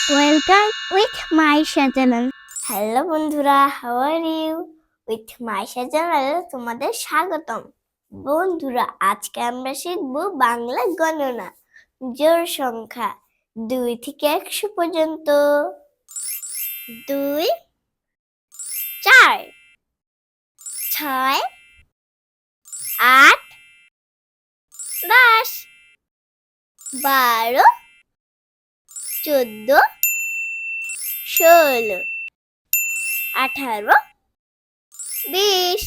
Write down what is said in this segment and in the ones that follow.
Welcome with Maisha channel. Hello বন্ধুরা, how are you? With Maisha চ্যানেলে তোমাদের স্বাগতম। বন্ধুরা, আজকে আমরা শিখব বাংলা গণনা, জোড় সংখ্যা 2 থেকে 100 পর্যন্ত। 2, 4, 6, 8, 10, 12, 14, 16, 18, 20,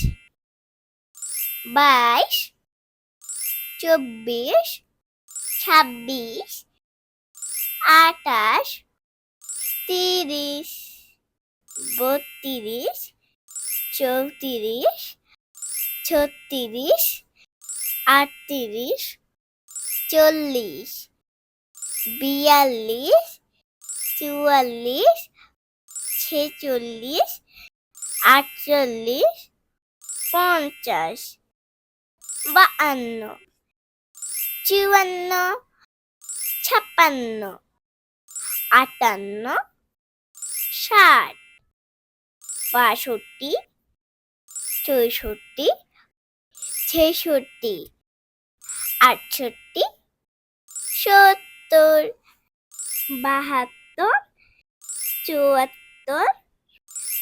22, 24, 26, 28, 30, 32, 34, 36, 38, 40, 42, 44, 46, 48, 50, 52, 54, 56, 58, 60, 62, 64, 66, 68, 70, 72, 74,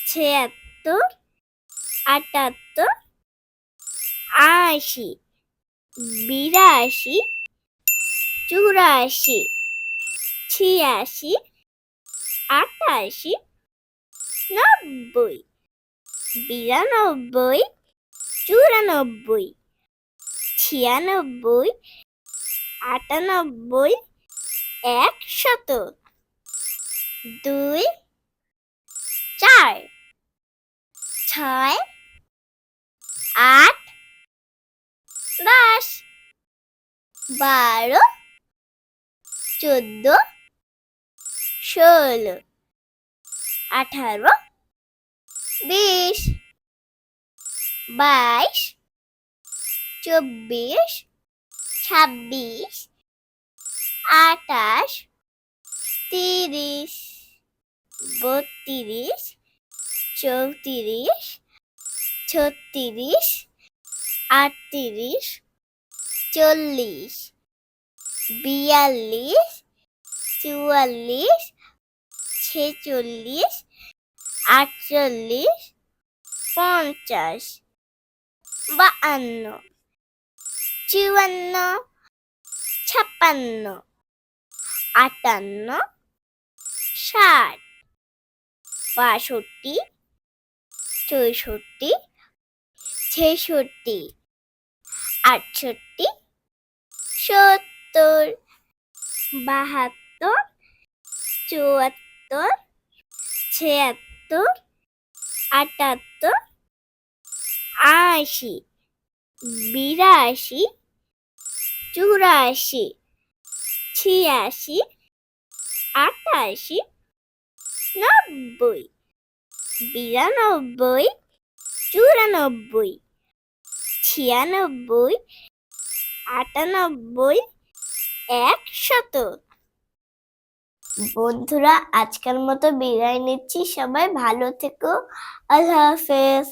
76, 78, 80, 82, 84, 86, 88, 90, 92, 94, 96, 98, 100, 2, 4, 6, 8, 10, 12, 14, 16, 18, 20, 22, 24, 26, 28, 30, 32, 34, 36, 38, 40, 42, 44, 46, 48, 50, 52, 54, 56, 58, 60, 62, 64, 66, 68, 70, 72, 74, 76, 78, 80, 82, 84, 86, 88, 90, 92, 94, 96, 98, 100। বন্ধুরা, আজকের মতো বিদায় নিচ্ছি। সবাই ভালো থেকো। আল্লাহ হাফেজ।